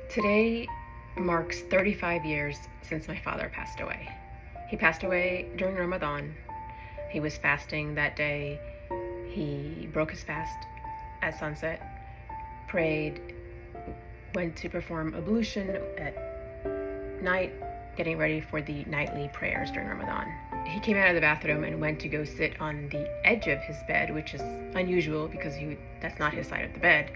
Today marks 35 years since my father passed away. He passed away during Ramadan. He was fasting that day. He broke his fast at sunset, prayed, went to perform ablution at night, getting ready for the nightly prayers during Ramadan. He came out of the bathroom and went to go sit on the edge of his bed, which is unusual because that's not his side of the bed.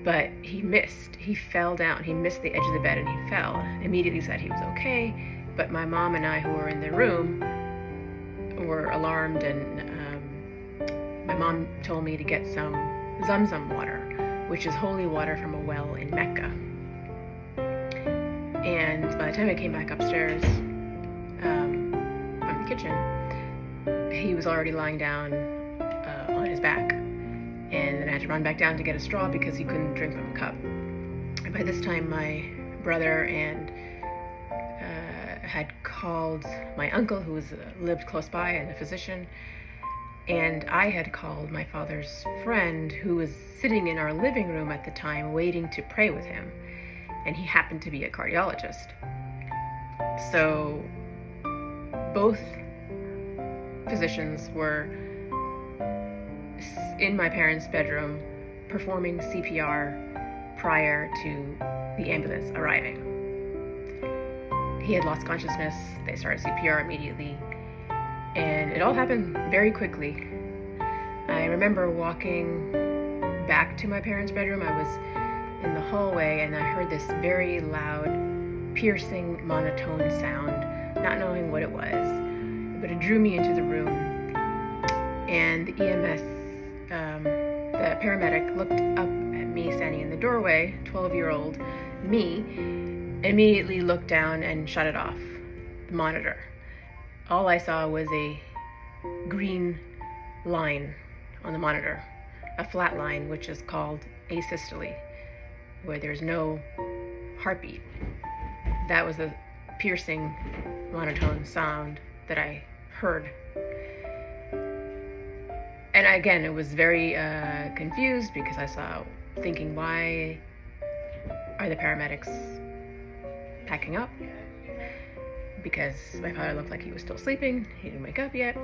But he missed. He fell down. He missed the edge of the bed and he fell. Immediately said he was okay, but my mom and I, who were in the room, were alarmed, and my mom told me to get some Zamzam water, which is holy water from a well in Mecca. And by the time I came back upstairs from the kitchen, he was already lying down on his back. And then I had to run back down to get a straw because he couldn't drink from a cup. And by this time, my brother had called my uncle, who lived close by and a physician, and I had called my father's friend, who was sitting in our living room at the time waiting to pray with him, and he happened to be a cardiologist. So both physicians were in my parents' bedroom performing CPR prior to the ambulance arriving. He had lost consciousness. They started CPR immediately, and it all happened very quickly. I remember walking back to my parents' bedroom. I was in the hallway and I heard this very loud, piercing, monotone sound, not knowing what it was, but it drew me into the room, and the EMS the paramedic looked up at me standing in the doorway, 12-year-old me, immediately looked down and shut it off, the monitor. All I saw was a green line on the monitor, a flat line, which is called asystole, where there's no heartbeat. That was the piercing, monotone sound that I heard. And again, it was very confused because thinking, why are the paramedics packing up? Because my father looked like he was still sleeping. He didn't wake up yet.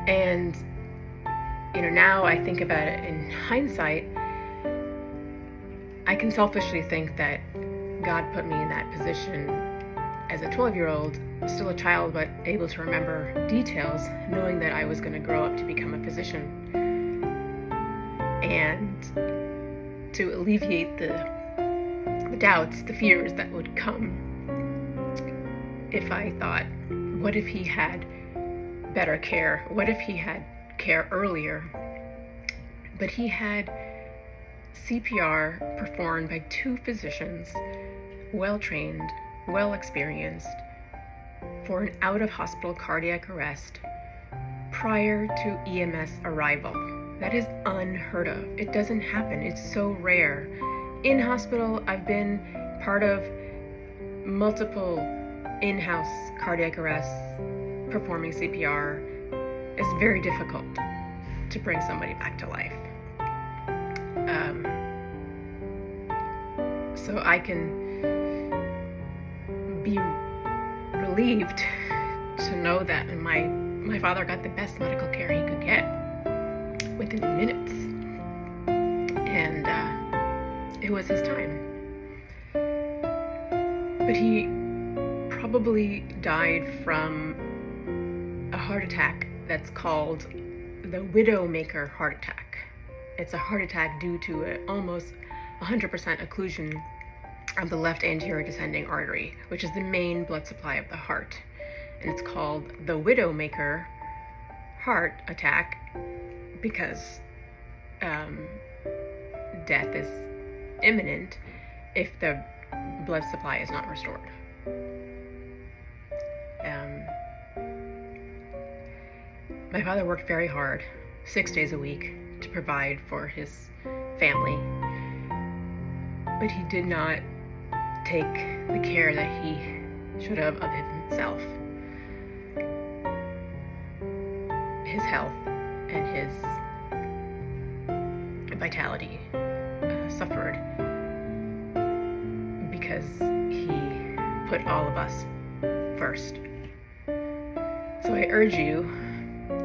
And, now I think about it in hindsight, I can selfishly think that God put me in that position as a 12-year-old, still a child, but able to remember details, knowing that I was going to grow up to become a physician, and to alleviate the doubts, the fears that would come if I thought, what if he had better care? What if he had care earlier? But he had CPR performed by two physicians, well-trained, well-experienced, for an out-of-hospital cardiac arrest prior to EMS arrival. That is unheard of. It doesn't happen. It's so rare. In hospital, I've been part of multiple in-house cardiac arrests performing CPR. It's very difficult to bring somebody back to life. So I can be relieved to know that my father got the best medical care he could get within minutes, and it was his time. But he probably died from a heart attack that's called the widowmaker heart attack. It's a heart attack due to almost 100% occlusion of the left anterior descending artery, which is the main blood supply of the heart. And it's called the widowmaker heart attack because death is imminent if the blood supply is not restored. My father worked very hard, 6 days a week, to provide for his family, but he did not take the care that he should have of himself, health, and his vitality suffered because he put all of us first. So I urge you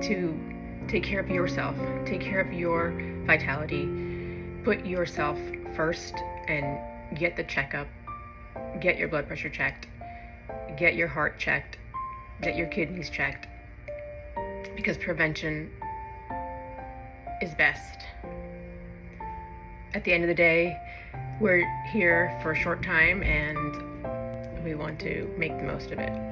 to take care of yourself, take care of your vitality, put yourself first, and get the checkup, get your blood pressure checked, get your heart checked, get your kidneys checked, because prevention is best. At the end of the day, we're here for a short time and we want to make the most of it.